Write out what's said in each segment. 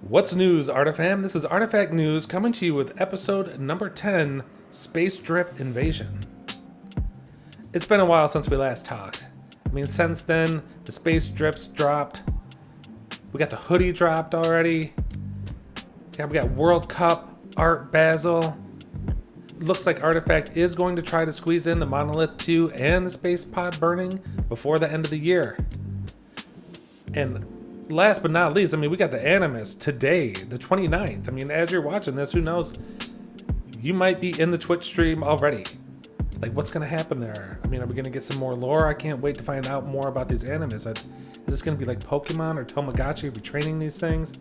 What's news, Artifam? This is Artifact News coming to you with episode number 10, Space Drip Invasion. It's been a while since we last talked. I mean, since then, the Space Drips dropped. We got the Hoodie dropped already. Yeah, we got World Cup, Art Basel. Looks like Artifact is going to try to squeeze in the Monolith 2 and the Space Pod Burning before the end of the year. And last but not least, I mean, we got the Animus today, the 29th. I mean, as you're watching this, who knows? You might be in the Twitch stream already. Like, what's going to happen there? I mean, are we going to get some more lore? I can't wait to find out more about these Animus. Is this going to be like Pokemon or Tamagotchi? Are we training these things?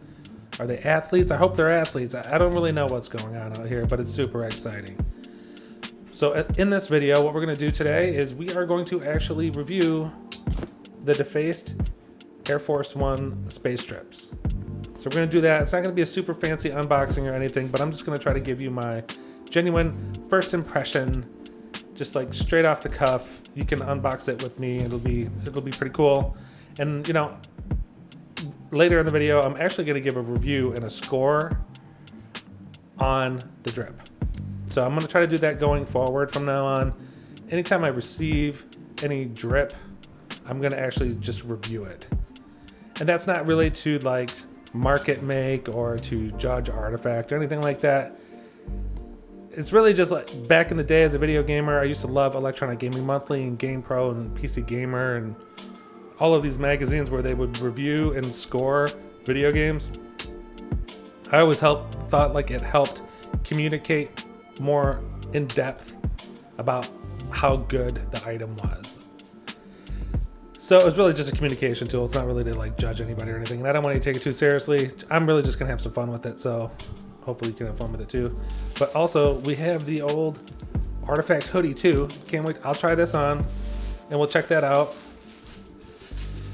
Are they athletes? I hope they're athletes. I don't really know what's going on out here, but it's super exciting. So in this video, what we're going to do today is we are going to actually review the defaced Air Force One space strips. So we're going to do that. It's not going to be a super fancy unboxing or anything, but I'm just going to try to give you my genuine first impression, just like straight off the cuff. You can unbox it with me. It'll be pretty cool. And you know, later in the video, I'm actually going to give a review and a score on the drip. So I'm going to try to do that going forward from now on. Anytime I receive any drip, I'm going to actually just review it. And that's not really to like market make or to judge Artifact or anything like that. It's really just like back in the day as a video gamer, I used to love Electronic Gaming Monthly and GamePro and PC Gamer and all of these magazines where they would review and score video games. I always thought like it helped communicate more in depth about how good the item was. So it was really just a communication tool. It's not really to like judge anybody or anything. And I don't want you to take it too seriously. I'm really just gonna have some fun with it. So hopefully you can have fun with it too. But also we have the old Artifact Hoodie too. Can't wait. I'll try this on and we'll check that out.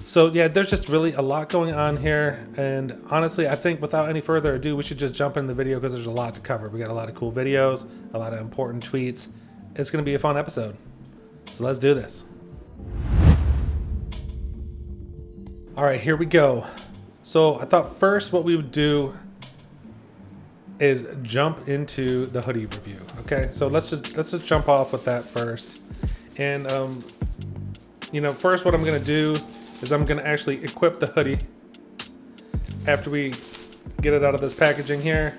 So yeah, there's just really a lot going on here. And honestly, I think without any further ado, we should just jump in the video because there's a lot to cover. We got a lot of cool videos, a lot of important tweets. It's gonna be a fun episode. So let's do this. All right, here we go. So I thought first what we would do is jump into the Hoodie review. Okay, so let's just jump off with that first. And you know, first what I'm gonna do is I'm gonna actually equip the Hoodie after we get it out of this packaging here.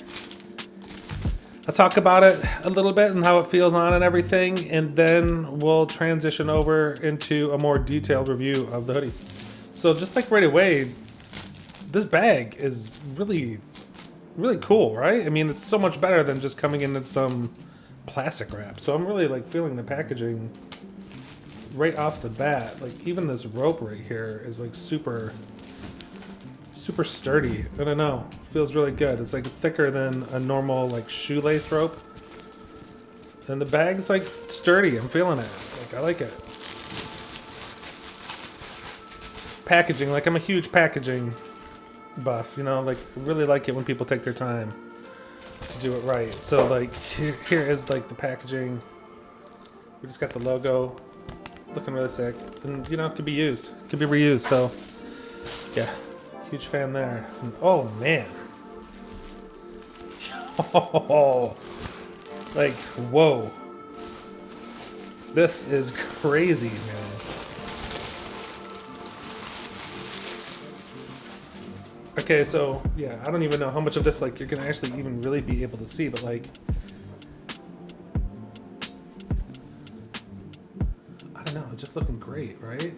I'll talk about it a little bit and how it feels on and everything, and then we'll transition over into a more detailed review of the Hoodie. So just like right away, this bag is really, really cool, right? I mean, it's so much better than just coming in some plastic wrap. So I'm really like feeling the packaging right off the bat. Like even this rope right here is like super, super sturdy. I don't know, feels really good. It's like thicker than a normal like shoelace rope. And the bag's like sturdy. I'm feeling it. Like I like it. Packaging, like I'm a huge packaging buff, you know, like really like it when people take their time to do it right. So like here is like the packaging. We just got the logo, looking really sick, and you know, it could be used, it could be reused. So yeah, huge fan there. And, oh man, oh, like whoa, this is crazy, man. Okay, so yeah, I don't even know how much of this like you're gonna actually even really be able to see, but like I don't know, it's just looking great, right?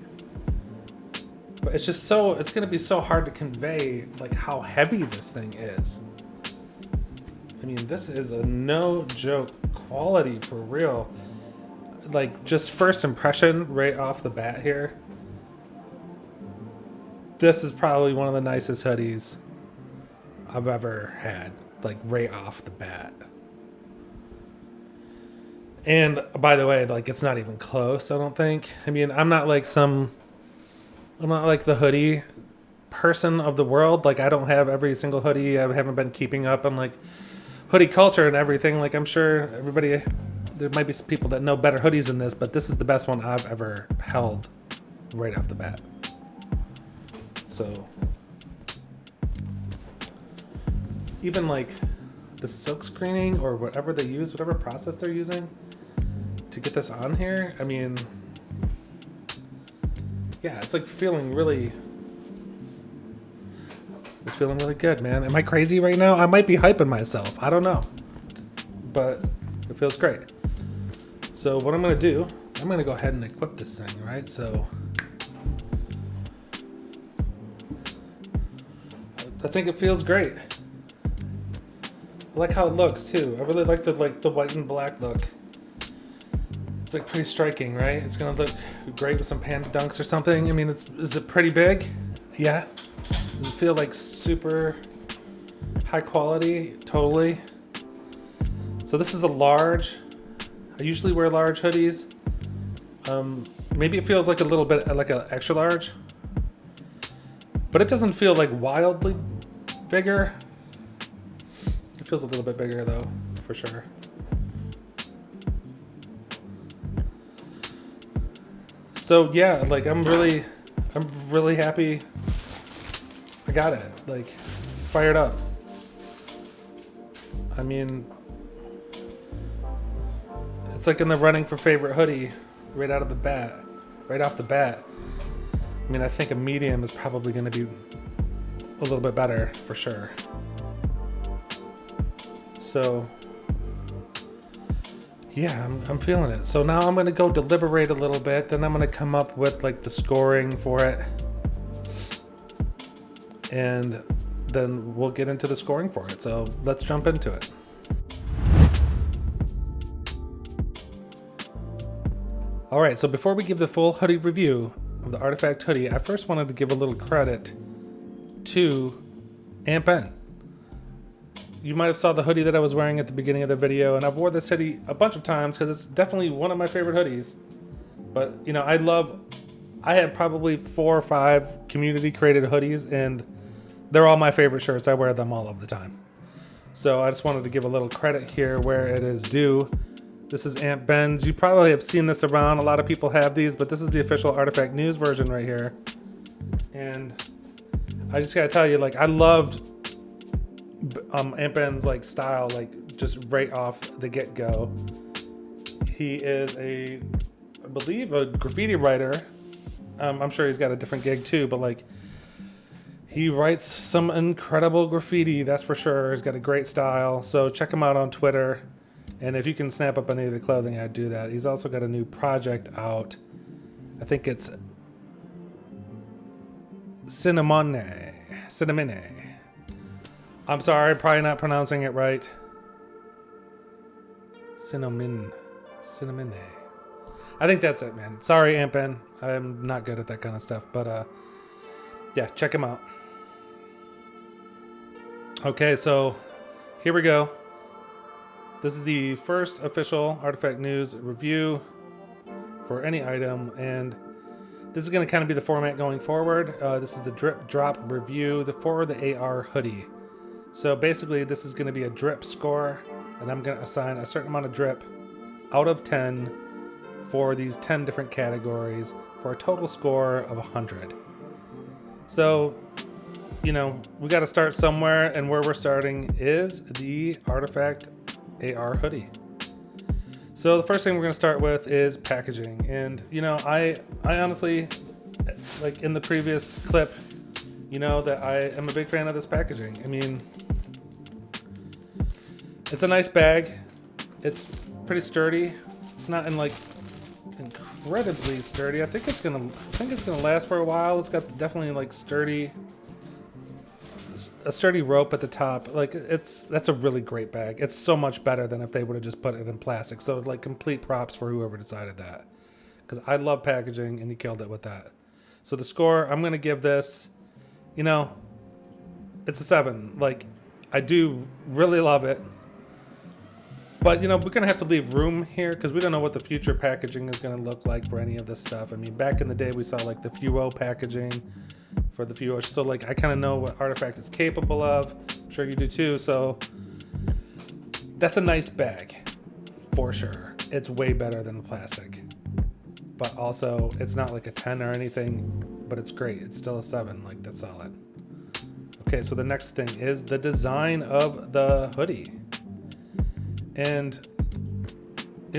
But it's just so, it's gonna be so hard to convey like how heavy this thing is. I mean, this is a no joke quality for real. Like just first impression right off the bat here. This is probably one of the nicest hoodies I've ever had, like right off the bat. And by the way, like it's not even close, I don't think. I mean, I'm not like the Hoodie person of the world. Like, I don't have every single hoodie. I haven't been keeping up on like hoodie culture and everything. Like, I'm sure everybody, there might be some people that know better hoodies than this, but this is the best one I've ever held right off the bat. So even like the silk screening or whatever they use, whatever process they're using to get this on here, I mean, yeah, it's like feeling really, it's feeling really good, man. Am I crazy right now? I might be hyping myself. I don't know, but it feels great. So what I'm gonna do is I'm gonna go ahead and equip this thing, right? So I think it feels great. I like how it looks too. I really like the white and black look. It's like pretty striking, right? It's gonna look great with some panda dunks or something. I mean, is it pretty big? Yeah. Does it feel like super high quality? Totally. So this is a large. I usually wear large hoodies. Maybe it feels like a little bit like an extra large, but it doesn't feel like wildly bigger. It feels a little bit bigger though, for sure. So yeah, like I'm really happy I got it. Like, fired up. I mean, it's like in the running for favorite hoodie right off the bat. I mean, I think a medium is probably going to be a little bit better for sure. So yeah, I'm feeling it. So now I'm going to go deliberate a little bit. Then I'm going to come up with like the scoring for it. And then we'll get into the scoring for it. So let's jump into it. All right, so before we give the full hoodie review of the Artifact hoodie, I first wanted to give a little credit to Aunt Ben. You might have saw the hoodie that I was wearing at the beginning of the video, and I've worn this hoodie a bunch of times because it's definitely one of my favorite hoodies. But, you know, I have probably 4 or 5 community created hoodies, and they're all my favorite shirts. I wear them all of the time. So I just wanted to give a little credit here where it is due. This is Aunt Ben's. You probably have seen this around. A lot of people have these, but this is the official Artifact News version right here. And I just gotta tell you, like, I loved Aunt Ben's like style, like just right off the get-go. He is I believe a graffiti writer. I'm sure he's got a different gig too, but like he writes some incredible graffiti, that's for sure. He's got a great style, so check him out on Twitter. And if you can snap up any of the clothing, I'd do that. He's also got a new project out. I think it's Cinnamone. I'm sorry, probably not pronouncing it right. Cinnamon. I think that's it, man. Sorry, Aunt Ben. I'm not good at that kind of stuff, but yeah, check him out. Okay, so here we go. This is the first official Artifact News review for any item, and this is going to kind of be the format going forward. This is the drip drop review for the AR hoodie. So basically, this is going to be a drip score, and I'm going to assign a certain amount of drip out of 10 for these 10 different categories for a total score of 100. So, you know, we got to start somewhere, and where we're starting is the Artifact AR hoodie. So the first thing we're going to start with is packaging. And, you know, I honestly, like in the previous clip, you know that I am a big fan of this packaging. I mean, it's a nice bag. It's pretty sturdy. It's not in like incredibly sturdy. I think it's gonna last for a while. It's got definitely like a sturdy rope at the top. Like that's a really great bag. It's so much better than if they would have just put it in plastic. So like complete props for whoever decided that, because I love packaging and he killed it with that. So the score, I'm gonna give this, you know, it's a 7. Like, I do really love it. But, we're going to have to leave room here because we don't know what the future packaging is going to look like for any of this stuff. I mean, back in the day, we saw like the Fuo packaging for the Fuo. So like, I kind of know what Artifact is capable of. I'm sure you do too. So that's a nice bag for sure. It's way better than the plastic. But also, it's not like a 10 or anything, but it's great. It's still a 7. Like, that's solid. Okay, so the next thing is the design of the hoodie. And,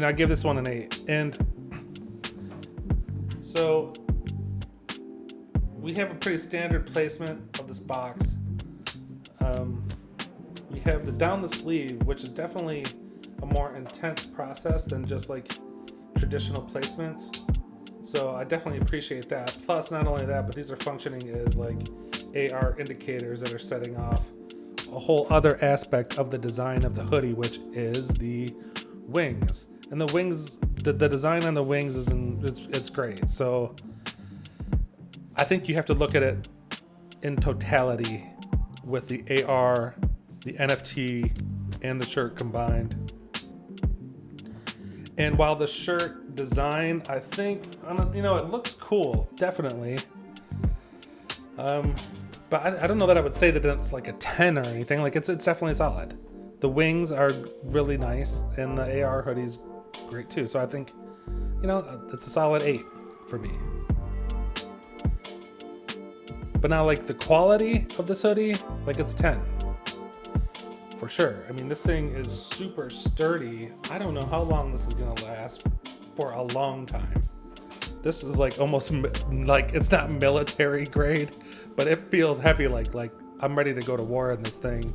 I give this one an 8. And so we have a pretty standard placement of this box. We have the down the sleeve, which is definitely a more intense process than just like traditional placements. So I definitely appreciate that. Plus, not only that, but these are functioning as like AR indicators that are setting off a whole other aspect of the design of the hoodie, which is the wings. And the wings, the design on the wings it's great. So I think you have to look at it in totality with the AR, the NFT, and the shirt combined. And while the shirt design, I think, it looks cool, definitely. But I don't know that I would say that it's like a 10 or anything. Like it's definitely solid. The wings are really nice, and the AR hoodie's great too. So I think, it's a solid 8 for me. But now, like the quality of this hoodie, like it's 10 for sure. I mean, this thing is super sturdy. I don't know how long this is gonna last. For a long time. This is like almost like it's not military grade, but it feels heavy. Like I'm ready to go to war in this thing.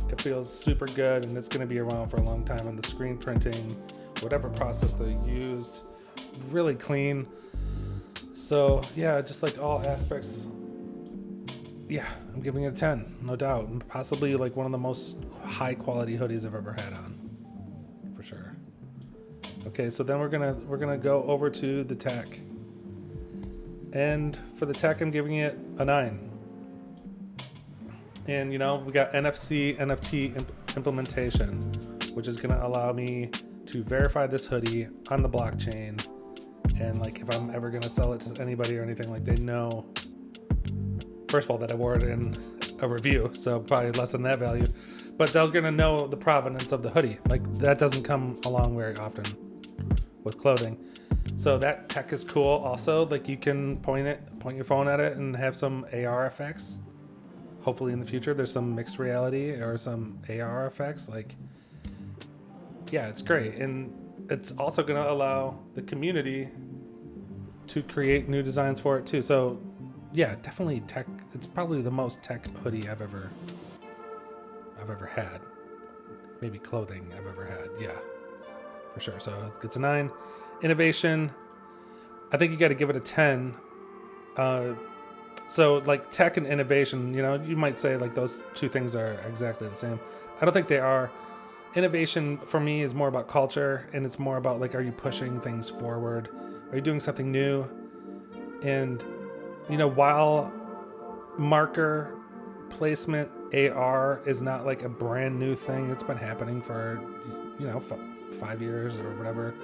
It feels super good, and it's going to be around for a long time. And the screen printing, whatever process they used, really clean. So yeah, just like all aspects. Yeah, I'm giving it a 10, no doubt. And possibly like one of the most high quality hoodies I've ever had on, for sure. Okay, so then we're gonna go over to the tech, and for the tech, I'm giving it a 9. And we got NFT implementation, which is gonna allow me to verify this hoodie on the blockchain, and like if I'm ever gonna sell it to anybody or anything, like they know. First of all, that I wore it in a review, so probably less than that value, but they're gonna know the provenance of the hoodie. Like that doesn't come along very often with clothing. So that tech is cool. Also, like you can point your phone at it and have some AR effects. Hopefully in the future there's some mixed reality or some AR effects. Like, yeah, it's great. And it's also going to allow the community to create new designs for it too. So yeah, definitely tech. It's probably the most tech hoodie I've ever had. Maybe clothing I've ever had. Yeah. For sure. So it gets a 9. Innovation, I think you got to give it a 10. So like tech and innovation, you might say like those two things are exactly the same. I don't think they are. Innovation for me is more about culture, and it's more about like, are you pushing things forward? Are you doing something new? And while marker placement AR is not like a brand new thing, it's been happening for 5 years or whatever.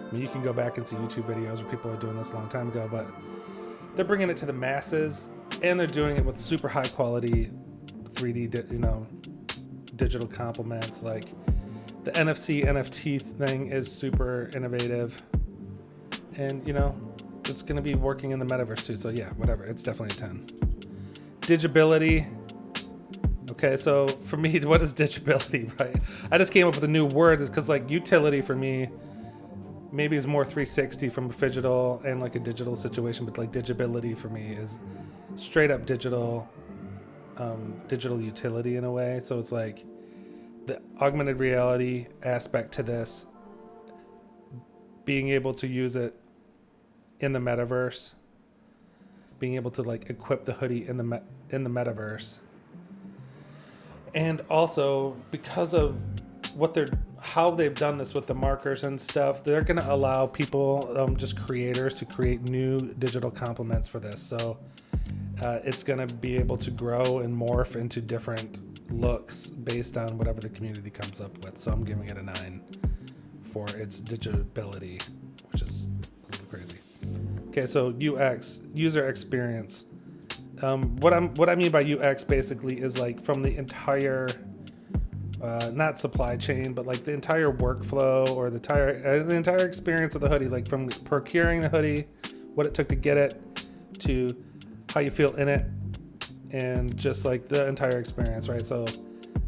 I mean, you can go back and see YouTube videos where people are doing this a long time ago, but they're bringing it to the masses, and they're doing it with super high quality 3D, digital complements. Like the NFT thing is super innovative, and it's going to be working in the metaverse too. So yeah, whatever. It's definitely a 10. Digibility. Okay, so for me, what is digibility, right? I just came up with a new word because like utility for me maybe is more 360 from a phygital and like a digital situation, but like digibility for me is straight up digital utility in a way. So it's like the augmented reality aspect to this, being able to use it in the metaverse, being able to like equip the hoodie in the metaverse. And also because of how they've done this with the markers and stuff, they're going to allow people, just creators, to create new digital complements for this. So it's going to be able to grow and morph into different looks based on whatever the community comes up with. So I'm giving it a 9 for its digitability, which is a little crazy. Okay, so UX, user experience. What I mean by UX basically is like from the entire, not supply chain, but like the entire workflow or the entire experience of the hoodie, like from procuring the hoodie, what it took to get it, to how you feel in it, and just like the entire experience, right? So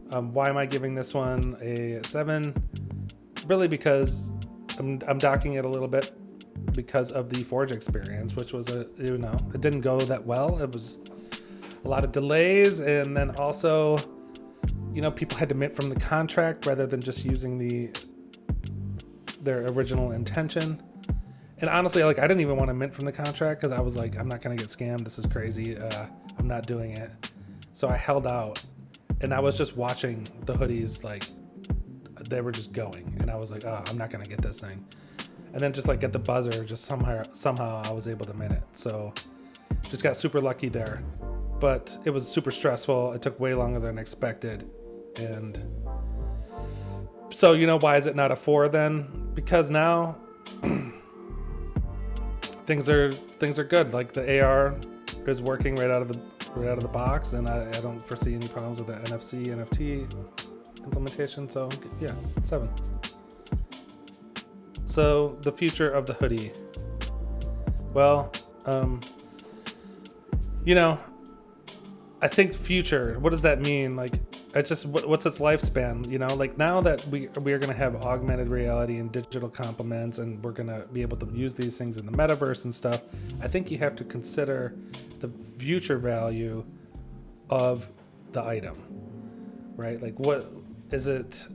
why am I giving this one a 7? Really because I'm docking it a little bit because of the Forge experience, which was it didn't go that well. It was a lot of delays, and then also, people had to mint from the contract rather than just using their original intention. And honestly, like, I didn't even want to mint from the contract because I was like, I'm not going to get scammed. This is crazy. I'm not doing it. So I held out, and I was just watching the hoodies, like, they were just going. And I was like, oh, I'm not going to get this thing. And then just like at the buzzer, just somehow I was able to mint it. So just got super lucky there. But it was super stressful. It took way longer than expected. And so, why is it not a 4 then? Because now things are good. Like the AR is working right out of the box, and I don't foresee any problems with the NFT implementation. So yeah, 7. So the future of the hoodie. Well, I think future, what does that mean? Like, it's just, what's its lifespan? Like now that we are going to have augmented reality and digital complements, and we're going to be able to use these things in the metaverse and stuff, I think you have to consider the future value of the item, right? Like, what is it?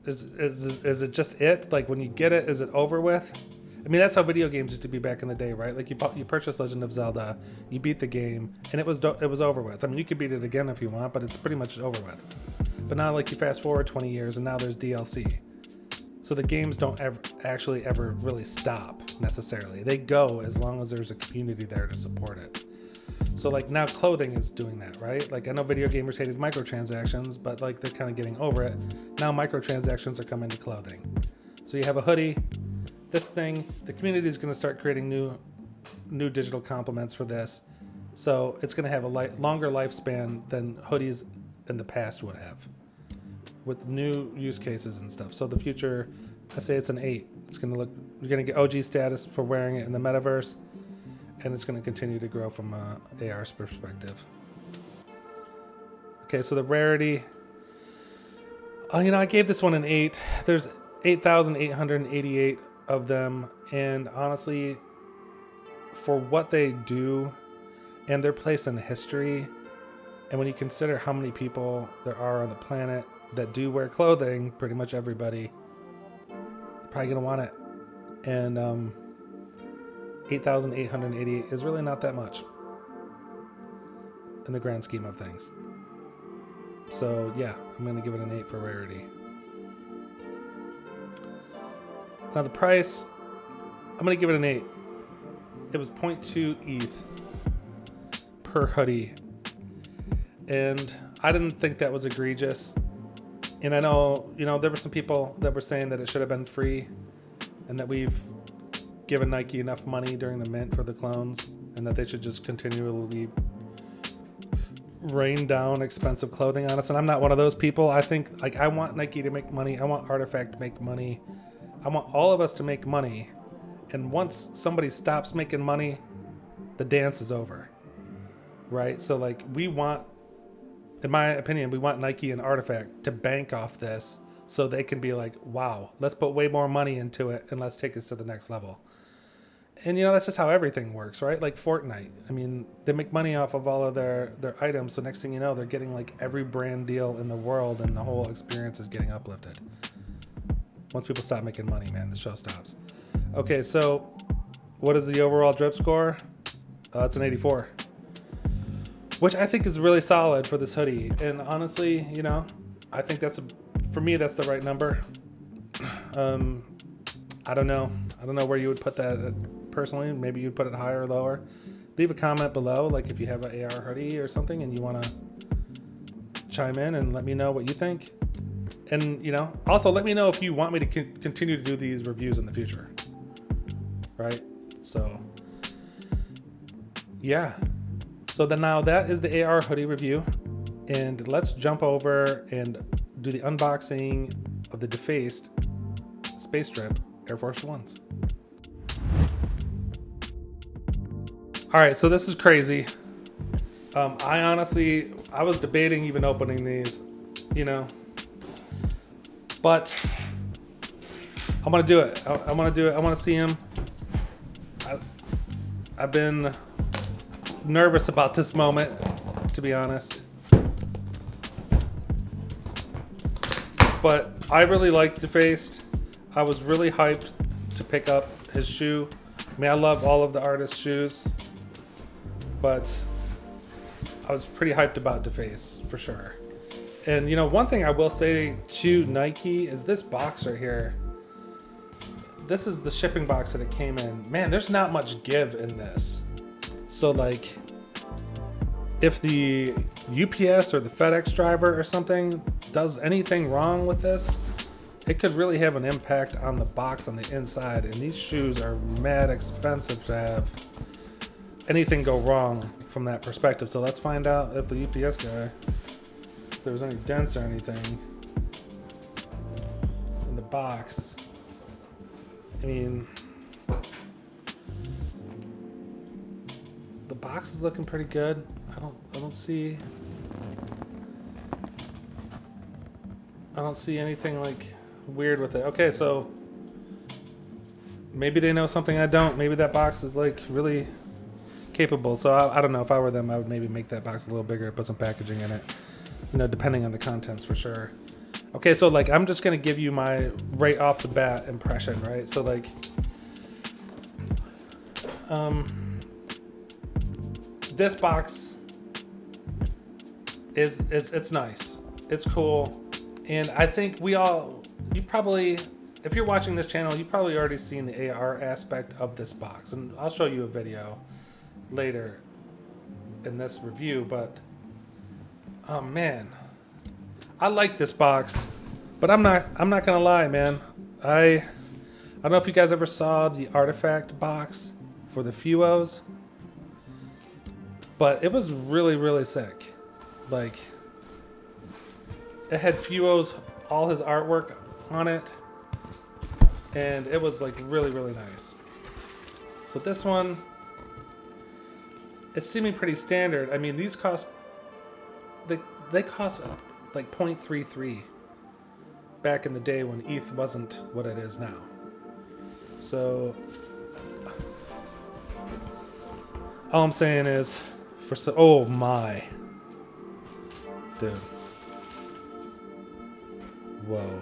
Is it just it? Like, when you get it, is it over with? I mean, that's how video games used to be back in the day, right? Like, you purchased Legend of Zelda, you beat the game, and it was over with. I mean, you could beat it again if you want, but it's pretty much over with. But now, like, you fast forward 20 years, and now there's DLC. So the games don't ever really stop necessarily. They go as long as there's a community there to support it. So like now clothing is doing that, right? Like, I know video gamers hated microtransactions, but like they're kind of getting over it. Now microtransactions are coming to clothing. So you have a hoodie. This thing, the community is going to start creating new digital complements for this. So it's going to have a longer lifespan than hoodies in the past would have, with new use cases and stuff. So the future, I say it's an 8. It's going to look, you're going to get OG status for wearing it in the metaverse, and it's going to continue to grow from AR's perspective. Okay, so the rarity, I gave this one an 8. There's 8,888 of them, and honestly, for what they do and their place in history, and when you consider how many people there are on the planet that do wear clothing, pretty much everybody, they're probably gonna want it. And 8,888 is really not that much in the grand scheme of things. So yeah, I'm gonna give it an 8 for rarity. Now the price, I'm going to give it an 8. It was 0.2 ETH per hoodie. And I didn't think that was egregious. And I know, there were some people that were saying that it should have been free, and that we've given Nike enough money during the mint for the clones, and that they should just continually rain down expensive clothing on us. And I'm not one of those people. I think, like, I want Nike to make money. I want Artifact to make money. I want all of us to make money, and once somebody stops making money, the dance is over, right? So like, we want, in my opinion, we want Nike and Artifact to bank off this so they can be like, wow, let's put way more money into it and let's take us to the next level. And that's just how everything works, right? Like Fortnite, I mean, they make money off of all of their items, so next thing you know, they're getting like every brand deal in the world, and the whole experience is getting uplifted. Once people stop making money, man, the show stops. Okay, so what is the overall drip score? It's an 84, which I think is really solid for this hoodie. And honestly, I think for me, that's the right number. I don't know where you would put that personally. Maybe you'd put it higher or lower. Leave a comment below, like if you have an AR hoodie or something and you want to chime in and let me know what you think. And, you know, also let me know if you want me to continue to do these reviews in the future. Right? So, yeah. So then now that is the AR hoodie review. And let's jump over and do the unboxing of the defaced Space Drip Air Force Ones. All right, so this is crazy. I was debating even opening these, you know, but I'm gonna do it. I want to do it. I want to see them. I've been nervous about this moment, to be honest. But I really like Defaced. I was really hyped to pick up his shoe. I mean, I love all of the artist's shoes, but I was pretty hyped about Defaced for sure. And you know, one thing I will say to Nike is this box right here. This is the shipping box that it came in. Man, there's not much give in this. So like, if the UPS or the FedEx driver or something does anything wrong with this, it could really have an impact on the box on the inside. And these shoes are mad expensive to have anything go wrong from that perspective. So let's find out if the UPS guy, if there was any dents or anything in the box. I mean, the box is looking pretty good. I don't see anything like weird with it. Okay, so maybe they know something I don't. Maybe that box is like really capable. So I don't know. If I were them, I would maybe make that box a little bigger, put some packaging in it, you know, depending on the contents for sure. Okay, so like I'm just gonna give you my right off the bat impression, right? So like, this box it's nice, it's cool, and I think you probably, if you're watching this channel, you've probably already seen the AR aspect of this box, and I'll show you a video later in this review. But oh man, I like this box, but I'm not gonna lie, man. I don't know if you guys ever saw the artifact box for the Fuos, but it was really, really sick. Like, it had Fuo's, all his artwork on it, and it was like really, really nice. So this one, it's seeming pretty standard. I mean, these cost, they cost like 0.33 back in the day when ETH wasn't what it is now. So all I'm saying is, oh my, dude, whoa.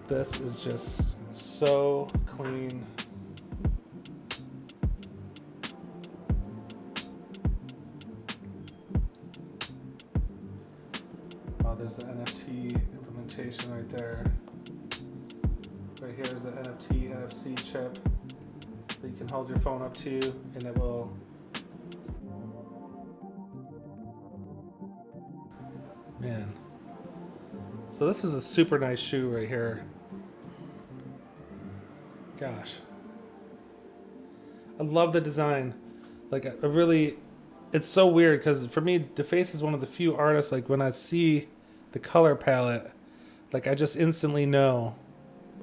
This is just so clean. Oh, there's the NFT implementation right there. Right here is the NFC chip that you can hold your phone up to, and it will man. So this is a super nice shoe right here. Gosh, I love the design. Like, I really, it's so weird because for me, Deface is one of the few artists, like when I see the color palette, like I just instantly know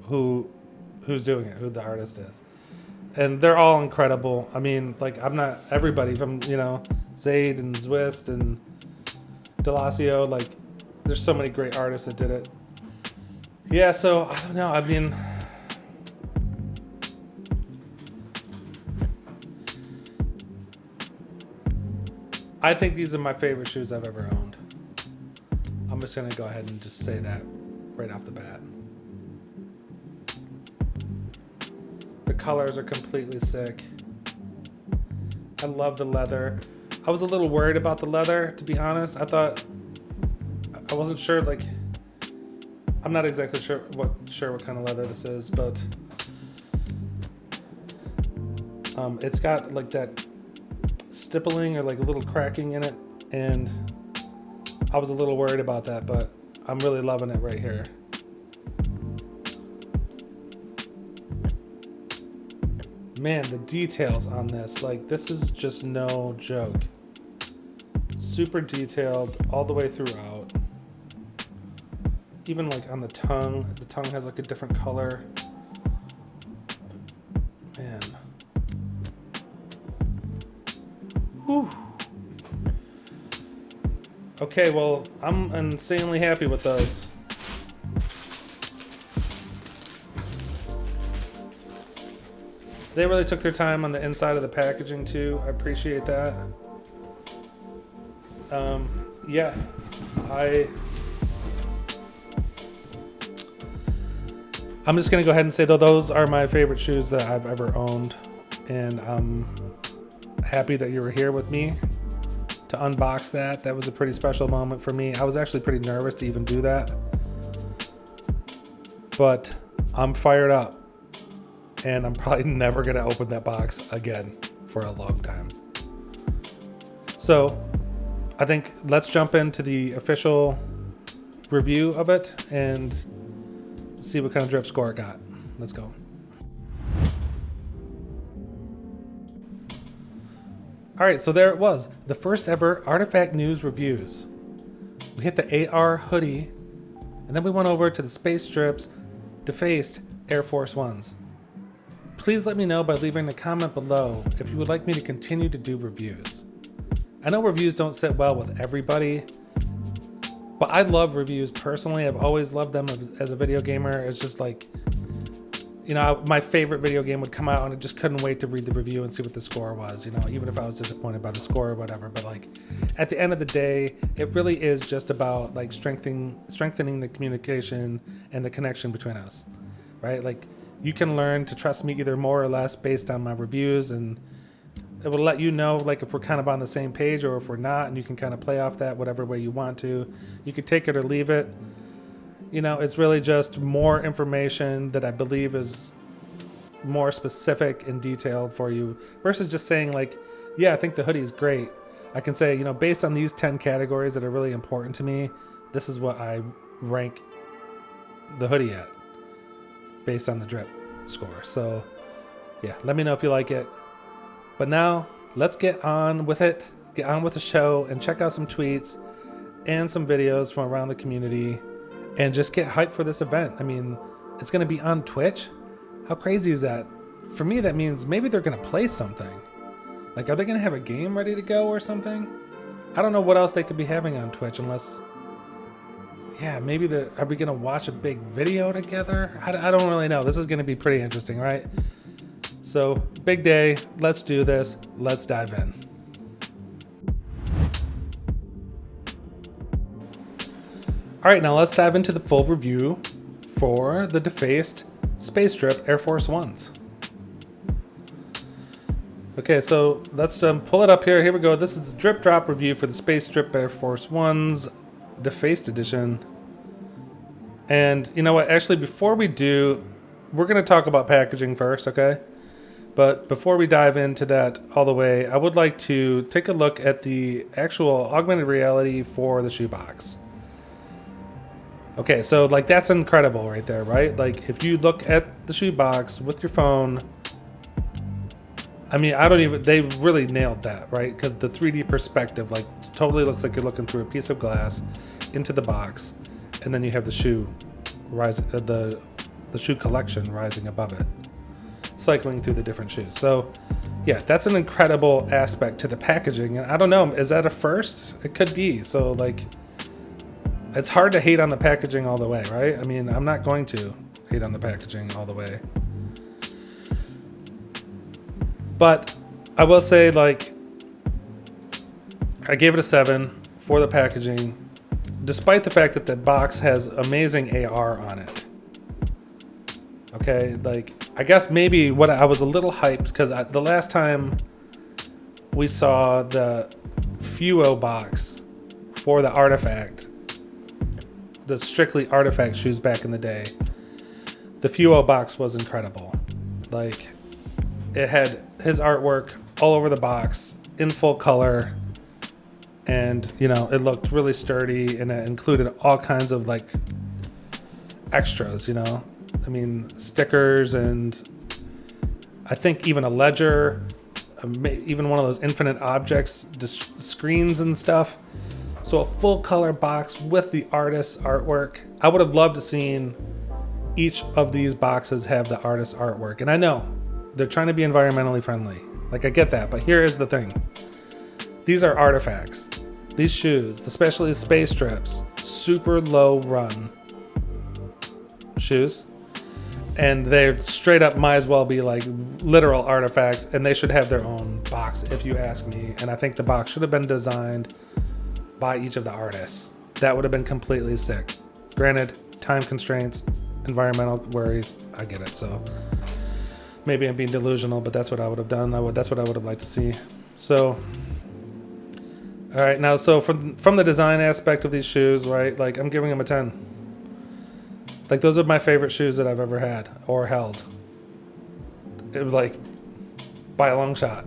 who's doing it, who the artist is. And they're all incredible. I mean, like, I'm not everybody from, you know, Zayd and Zwist and Delasio, like there's so many great artists that did it. Yeah, so I don't know. I mean, I think these are my favorite shoes I've ever owned. I'm just gonna go ahead and just say that right off the bat. The colors are completely sick. I love the leather. I was a little worried about the leather, to be honest. I wasn't sure, like, I'm not exactly sure what kind of leather this is, but it's got like that stippling or like a little cracking in it, and I was a little worried about that, but I'm really loving it right here. Man, the details on this, like, this is just no joke. Super detailed all the way throughout. Even like on the tongue has like a different color. Man. Whew. Okay, well, I'm insanely happy with those. They really took their time on the inside of the packaging too. I appreciate that. Yeah, I'm just gonna go ahead and say though, those are my favorite shoes that I've ever owned, and I'm happy that you were here with me to unbox that. That was a pretty special moment for me. I was actually pretty nervous to even do that, but I'm fired up. And I'm probably never gonna open that box again for a long time. So I think let's jump into the official review of it and see what kind of drip score it got. Let's go. All right, so there it was. The first ever Artifact News reviews. We hit the AR Hoodie, and then we went over to the Space Strips Defaced Air Force Ones. Please let me know by leaving a comment below if you would like me to continue to do reviews. I know reviews don't sit well with everybody, but I love reviews personally. I've always loved them as a video gamer. It's just like, you know, my favorite video game would come out and I just couldn't wait to read the review and see what the score was, you know, even if I was disappointed by the score or whatever. But like, at the end of the day, it really is just about like strengthening the communication and the connection between us, right? Like, you can learn to trust me either more or less based on my reviews, and it will let you know like if we're kind of on the same page or if we're not, and you can kind of play off that whatever way you want to. You could take it or leave it. You know, it's really just more information that I believe is more specific and detailed for you versus just saying like, yeah, I think the hoodie is great. I can say, you know, based on these 10 categories that are really important to me, this is what I rank the hoodie at based on the drip score. So yeah, let me know if you like it. But now let's get on with it, get on with the show, and check out some tweets and some videos from around the community and just get hyped for this event. I mean, it's going to be on Twitch. How crazy is that? For me, that means maybe they're going to play something. Like, are they going to have a game ready to go or something? I don't know what else they could be having on Twitch unless, yeah, maybe are we going to watch a big video together? I don't really know. This is going to be pretty interesting, right? So, big day. Let's do this. Let's dive in. All right, now let's dive into the full review for the Defaced Space Strip Air Force Ones. Okay, so let's pull it up here. Here we go. This is the drip drop review for the Space Strip Air Force Ones Defaced Edition. And you know what? Actually, before we do, we're going to talk about packaging first, okay? But before we dive into that all the way, I would like to take a look at the actual augmented reality for the shoebox. Okay, so like that's incredible right there, right? Like if you look at the shoebox with your phone, I mean, they really nailed that, right? Because the 3D perspective, like totally looks like you're looking through a piece of glass into the box, and then you have the shoe rising, the shoe collection rising above it, cycling through the different shoes. So yeah, that's an incredible aspect to the packaging. And I don't know, is that a first? It could be. So like, it's hard to hate on the packaging all the way, right? I mean, I'm not going to hate on the packaging all the way. But I will say, like, I gave it a 7 for the packaging, despite the fact that the box has amazing AR on it. Okay, like, I guess maybe what I was a little hyped because the last time we saw the Fuo box for the Artifact, the strictly Artifact shoes back in the day, the Fuo box was incredible. Like, it had his artwork all over the box. in full color, and it looked really sturdy, and it included all kinds of like extras. I mean, stickers, and I think even a ledger, even one of those infinite objects, screens and stuff. So a full color box with the artist's artwork. I would have loved to seen each of these boxes have the artist's artwork. And I know they're trying to be environmentally friendly. Like, I get that, but here is the thing. These are artifacts. These shoes, especially space strips, super low run shoes. And they straight up might as well be like literal artifacts, and they should have their own box, if you ask me. And I think the box should have been designed by each of the artists. That would have been completely sick. Granted, time constraints, environmental worries, I get it. So maybe I'm being delusional, but that's what I would have done. That's what I would have liked to see. So, all right, now, so from the design aspect of these shoes, right, like I'm giving them a 10. Like, those are my favorite shoes that I've ever had or held. It was like by a long shot.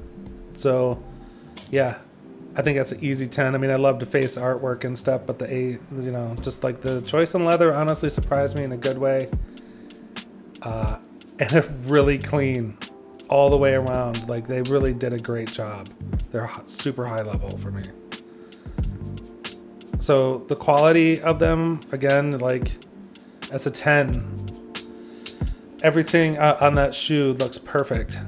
So yeah, I think that's an easy 10. I mean, I love the face artwork and stuff, but just like the choice in leather honestly surprised me in a good way. And they're really clean all the way around. Like, they really did a great job. They're super high level for me. So the quality of them, again, like, that's a 10. Everything on that shoe looks perfect.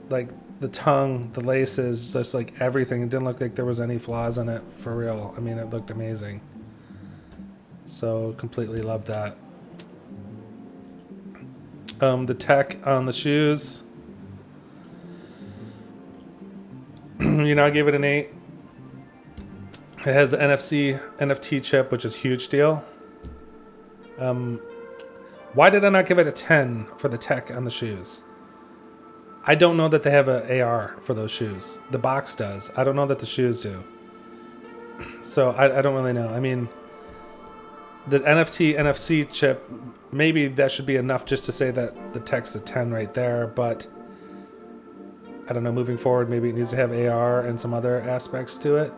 Like, the tongue, the laces, just like everything. It didn't look like there was any flaws in it, for real. I mean, it looked amazing. So completely loved that. The tech on the shoes, I gave it an 8. It has the NFT chip, which is a huge deal. Why did I not give it a 10 for the tech on the shoes? I don't know that they have an AR for those shoes. The box does. I don't know that the shoes do. So I don't really know. I mean, the NFC chip, maybe that should be enough just to say that the tech's a 10 right there. But I don't know, moving forward, maybe it needs to have AR and some other aspects to it.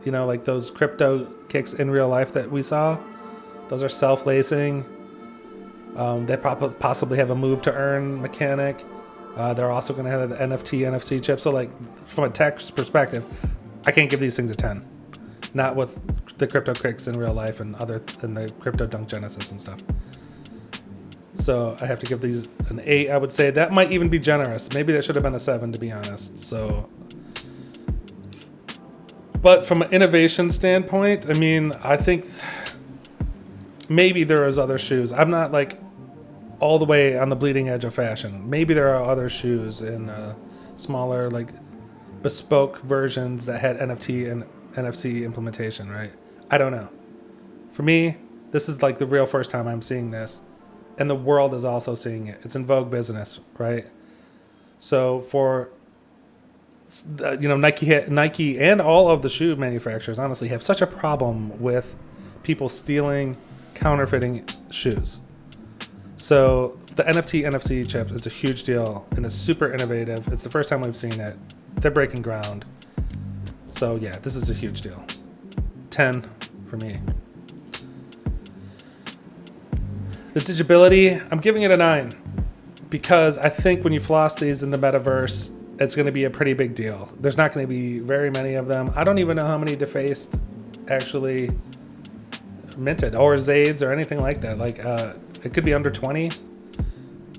Like those crypto kicks in real life that we saw. Those are self-lacing. They possibly have a move to earn mechanic. They're also going to have the NFC chip. So, like, from a tech perspective, I can't give these things a 10. Not with the crypto kicks in real life and the crypto dunk genesis and stuff. So I have to give these an 8. I would say that might even be generous. Maybe that should have been a 7, to be honest. So, but from an innovation standpoint, I mean, I think maybe there is other shoes. I'm not like all the way on the bleeding edge of fashion. Maybe there are other shoes in smaller, like bespoke versions that had NFT and NFC implementation, right? I don't know. For me, this is like the real first time I'm seeing this, and the world is also seeing it. It's in vogue business, right? So for Nike and all of the shoe manufacturers honestly have such a problem with people stealing, counterfeiting shoes. So the NFC chip is a huge deal, and it's super innovative. It's the first time we've seen it. They're breaking ground. So yeah, this is a huge deal. 10 for me. The digitability, I'm giving it a 9, because I think when you floss these in the metaverse, it's going to be a pretty big deal. There's not going to be very many of them. I don't even know how many defaced actually minted or Zades or anything like that. Like, it could be under 20.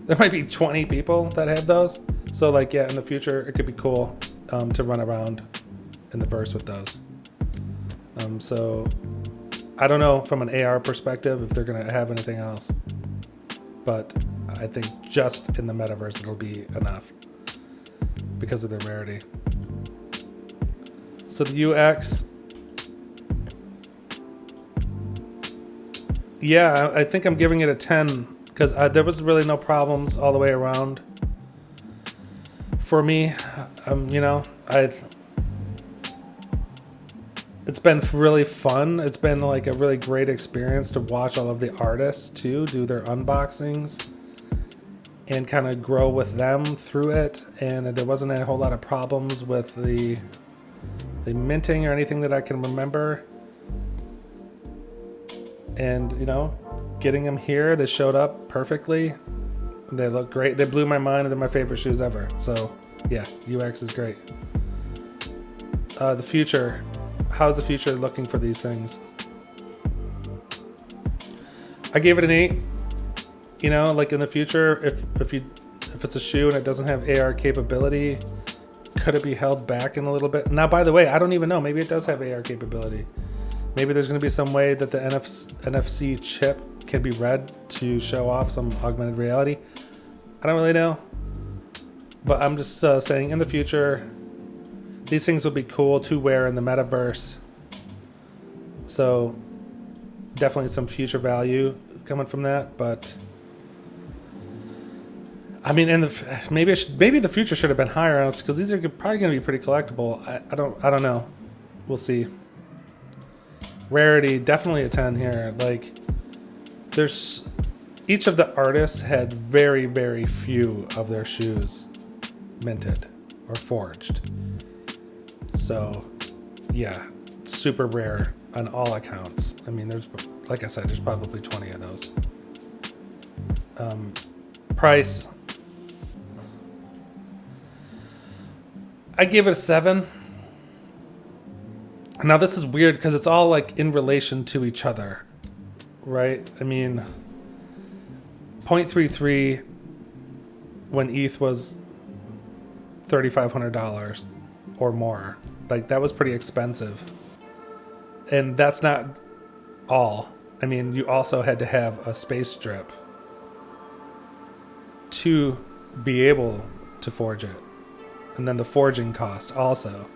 There might be 20 people that have those. So, like, yeah, in the future, it could be cool to run around in the verse with those. So, I don't know from an AR perspective if they're going to have anything else. But I think just in the metaverse, it'll be enough because of their rarity. So, the UX... yeah, I think I'm giving it a 10 because there was really no problems all the way around for me. It's been really fun. It's been like a really great experience to watch all of the artists too do their unboxings. and kind of grow with them through it. And there wasn't a whole lot of problems with the minting or anything that I can remember. And, you know, getting them here, they showed up perfectly. They look great. They blew my mind. They're my favorite shoes ever. So, yeah, UX is great. The future. How's the future looking for these things? I gave it an 8. You know, like in the future, if it's a shoe and it doesn't have AR capability, could it be held back in a little bit? Now, by the way, I don't even know. Maybe it does have AR capability. Maybe there's going to be some way that the NFC chip can be read to show off some augmented reality. I don't really know. But I'm just saying in the future, these things would be cool to wear in the metaverse. So definitely some future value coming from that. But I mean, maybe the future should have been higher on us, because these are probably going to be pretty collectible. I don't know. We'll see. Rarity, definitely a 10 here. Like, there's each of the artists had very, very few of their shoes minted or forged. So, yeah, super rare on all accounts. I mean, there's, like I said, there's probably 20 of those. Price, I give it a 7. Now this is weird because it's all like in relation to each other, right? I mean, 0.33 when ETH was $3,500 or more, like that was pretty expensive. And that's not all. I mean, you also had to have a space drip to be able to forge it. And then the forging cost also.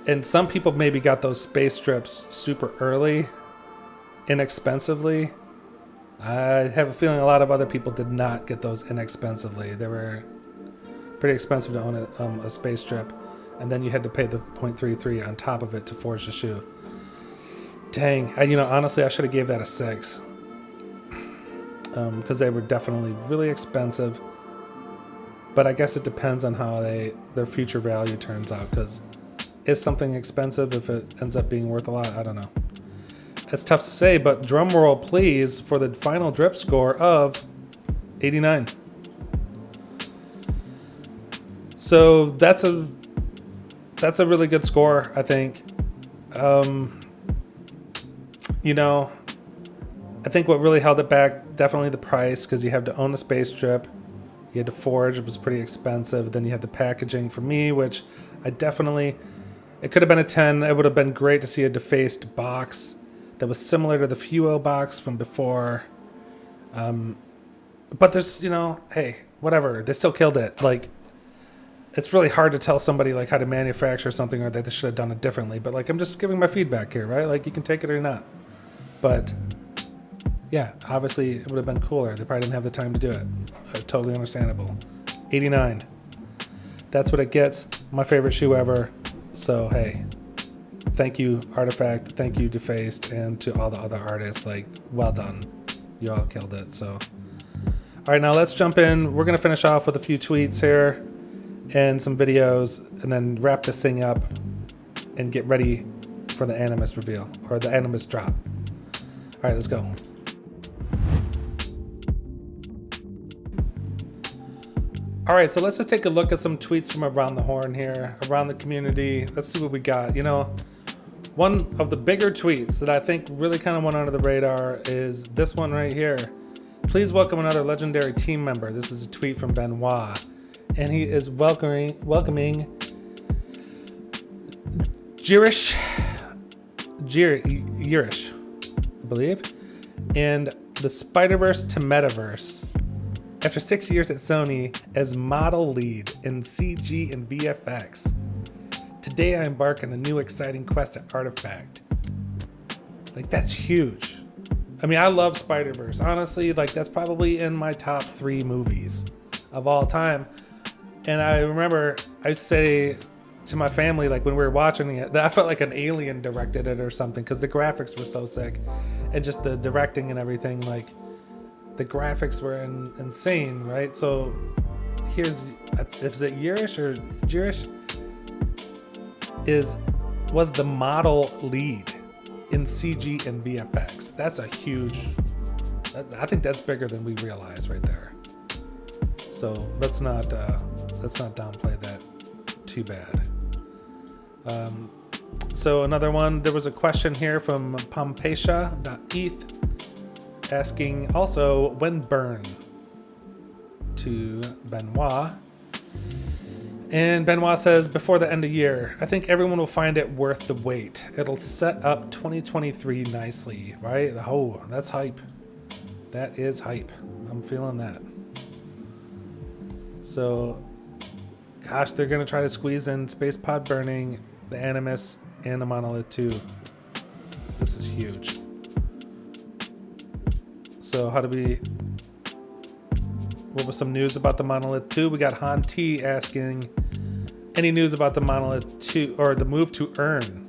And some people maybe got those space strips super early, inexpensively. I have a feeling a lot of other people did not get those inexpensively. They were pretty expensive to own a space strip. And then you had to pay the 0.33 on top of it to forge the shoe. Dang, honestly, I should have gave that a 6. Because they were definitely really expensive. But I guess it depends on how their future value turns out, because is something expensive if it ends up being worth a lot? I don't know. It's tough to say, but drum roll please for the final drip score of 89. So that's a really good score, I think. I think what really held it back, definitely the price, because you have to own a space strip. You had to forge, it was pretty expensive. Then you had the packaging for me, which it could have been a 10. It would have been great to see a defaced box that was similar to the Fuo box from before. But there's, hey, whatever. They still killed it. Like, it's really hard to tell somebody like how to manufacture something or that they should have done it differently. But like, I'm just giving my feedback here, right? Like, you can take it or not. But yeah, obviously it would have been cooler. They probably didn't have the time to do it. Totally understandable. 89. That's what it gets. My favorite shoe ever. So, hey, thank you, Artifact. Thank you, Defaced. And to all the other artists, like, well done. You all killed it. So, all right, now let's jump in. We're going to finish off with a few tweets here and some videos, and then wrap this thing up and get ready for the Animus reveal, or the Animus drop. All right, let's go. All right, so let's just take a look at some tweets from around the horn here, around the community. Let's see what we got. One of the bigger tweets that I think really kind of went under the radar is this one right here. Please welcome another legendary team member. This is a tweet from Benoit, and he is welcoming Girish, I believe, and the Spider-Verse to Metaverse. After 6 years at Sony as model lead in CG and VFX, today I embark on a new exciting quest at Artifact. Like, that's huge. I mean, I love Spider-Verse. Honestly, like, that's probably in my top 3 movies of all time. And I remember I say to my family, like, when we were watching it, that I felt like an alien directed it or something, because the graphics were so sick and just the directing and everything, like, the graphics were insane, right? So here's, is it Yearish or Jirish? Was the model lead in CG and VFX. That's a huge, I think that's bigger than we realize right there. So let's not downplay that too bad. So another one, there was a question here from Pompecia.eth asking also when burn to Benoit. And Benoit says, before the end of year, I think everyone will find it worth the wait. It'll set up 2023 nicely, right? Oh, that's hype. That is hype. I'm feeling that. So, gosh, they're going to try to squeeze in Space Pod Burning, the Animus, and the Monolith 2. This is huge. So, what was some news about the Monolith 2? We got Han T asking, any news about the Monolith 2 or the move to Earn?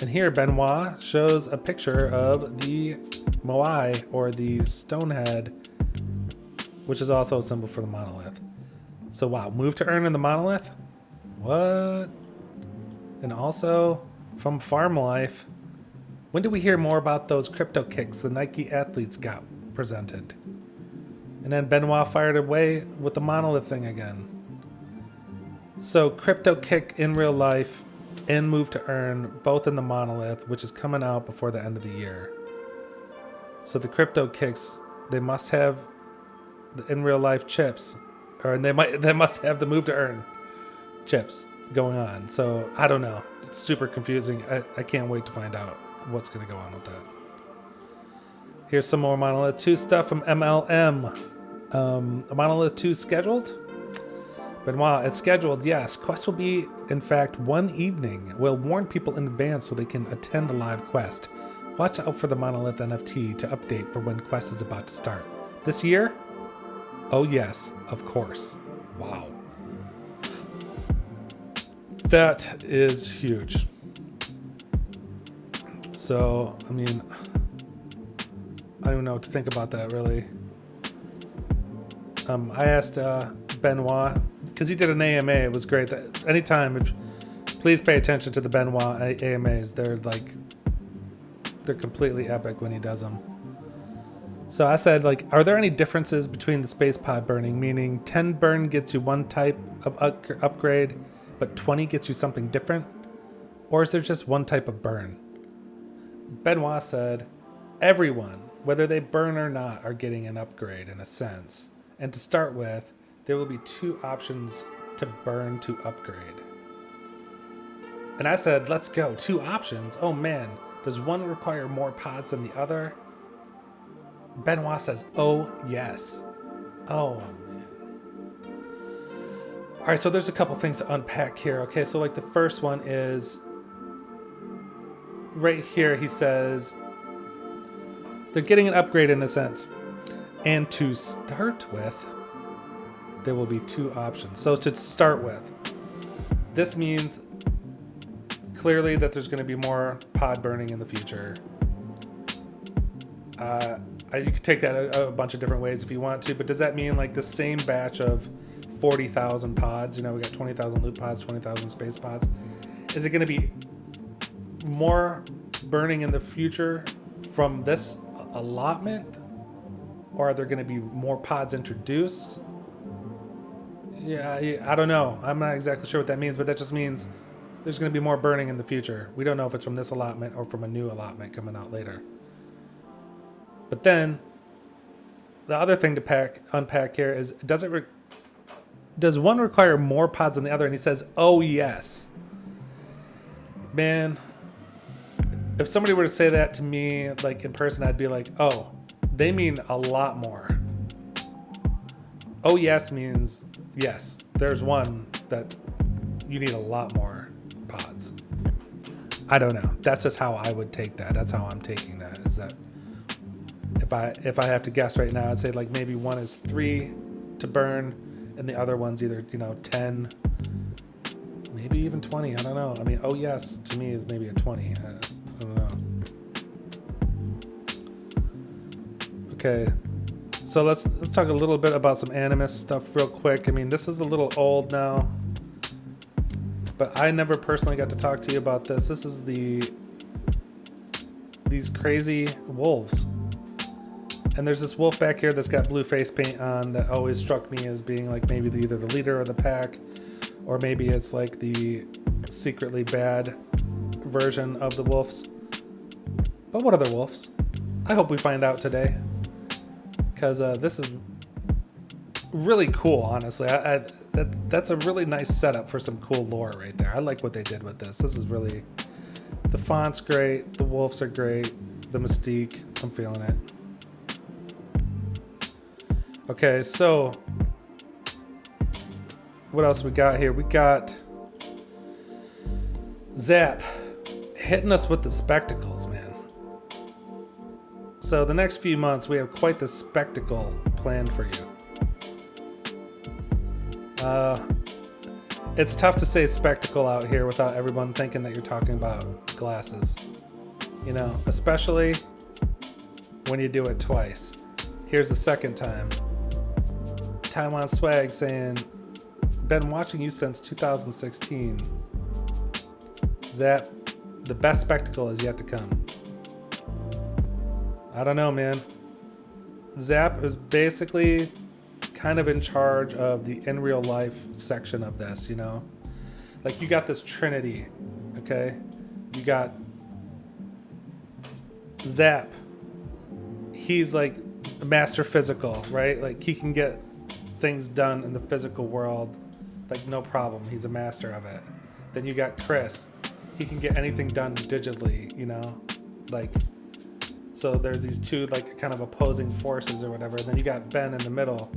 And here Benoit shows a picture of the Moai, or the Stonehead, which is also a symbol for the Monolith. So wow, move to Earn in the Monolith? What? And also from Farm Life, when did we hear more about those crypto kicks the Nike athletes got presented? And then Benoit fired away with the Monolith thing again. So crypto kick in real life and move to Earn, both in the Monolith, which is coming out before the end of the year. So the crypto kicks, they must have the in real life chips, or they must have the move to Earn chips going on. So I don't know. It's super confusing. I can't wait to find out what's going to go on with that. Here's some more Monolith 2 stuff from MLM. Monolith 2 scheduled? Benoit, it's scheduled, yes. Quest will be, in fact, one evening. We'll warn people in advance so they can attend the live quest. Watch out for the Monolith NFT to update for when Quest is about to start. This year? Oh yes, of course. Wow. That is huge. So, I mean, I don't even know what to think about that, really. I asked Benoit, because he did an AMA. It was great. That anytime, please pay attention to the Benoit AMAs. They're completely epic when he does them. So I said, are there any differences between the space pod burning? Meaning 10 burn gets you one type of upgrade, but 20 gets you something different? Or is there just one type of burn? Benoit said, everyone, whether they burn or not, are getting an upgrade in a sense. And to start with, there will be 2 options to burn to upgrade. And I said, let's go, 2 options? Oh man, does one require more pods than the other? Benoit says, oh yes. Oh man. All right, so there's a couple things to unpack here. Okay, so the first one is, right here he says, they're getting an upgrade in a sense. And to start with, there will be 2 options. So to start with, this means clearly that there's going to be more pod burning in the future. You could take that a bunch of different ways if you want to, but does that mean the same batch of 40,000 pods? We got 20,000 loot pods, 20,000 space pods. Is it going to be more burning in the future from this allotment? Or are there going to be more pods introduced? Yeah, I don't know. I'm not exactly sure what that means, but that just means there's going to be more burning in the future. We don't know if it's from this allotment or from a new allotment coming out later. But then, the other thing to unpack here is, does one require more pods than the other? And he says, oh yes. Man, if somebody were to say that to me, in person, I'd be like, oh, they mean a lot more. Oh yes means, yes, there's one that you need a lot more pods. I don't know. That's just how I would take that. That's how I'm taking that, is that if I have to guess right now, I'd say maybe one is 3 to burn and the other one's either 10, maybe even 20. I don't know. I mean, oh yes to me is maybe a 20. I don't know. Okay, So let's talk a little bit about some Animus stuff real quick. I mean, this is a little old now, but I never personally got to talk to you about this. This is these crazy wolves. And there's this wolf back here that's got blue face paint on that always struck me as being like maybe either the leader of the pack, or maybe it's like the secretly bad version of the wolves. But what other wolves? I hope we find out today, because this is really cool, honestly. That's a really nice setup for some cool lore right there. I like what they did with this. This is really, the font's great, the wolves are great, the mystique, I'm feeling it. Okay, so what else we got here? We got Zap hitting us with the spectacles, man. So the next few months, we have quite the spectacle planned for you. It's tough to say spectacle out here without everyone thinking that you're talking about glasses. You know, especially when you do it twice. Here's the second time. Taiwan Swag saying, been watching you since 2016. Zap, the best spectacle is yet to come. I don't know, man. Zap is basically kind of in charge of the in real life section of this, you know? Like, you got this trinity, okay? You got Zap. He's like master physical, right? Like, he can get things done in the physical world like no problem. He's a master of it. Then you got Chris. He can get anything done digitally, you know? Like, so there's these two like kind of opposing forces or whatever. And then you got Ben in the middle.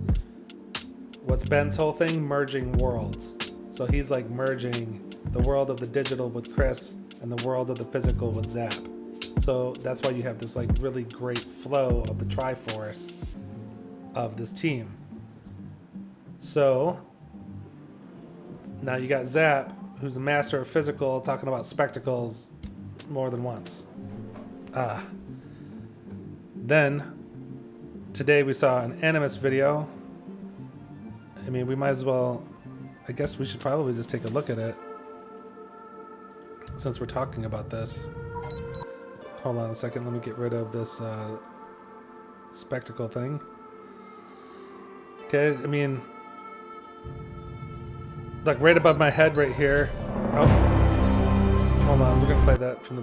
What's Ben's whole thing? Merging worlds. So he's like merging the world of the digital with Chris and the world of the physical with Zap. So that's why you have this like really great flow of the Triforce of this team. So now you got Zap, who's a master of physical, talking about spectacles more than once. Then today we saw an Animus video. I mean, we might as well, I guess we should probably just take a look at it since we're talking about this. Hold on a second, let me get rid of this spectacle thing. Okay, I mean, like right above my head right here. Oh, hold on, we're gonna play that from the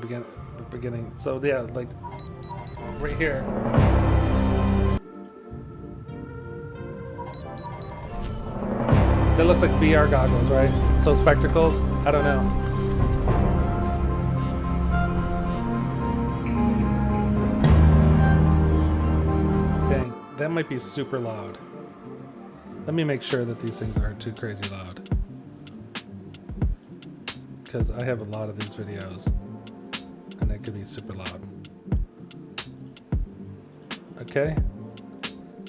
beginning. So yeah, like right here. That looks like VR goggles, right? So spectacles? I don't know. Dang, that might be super loud. Let me make sure that these things aren't too crazy loud, because I have a lot of these videos and it could be super loud. Okay.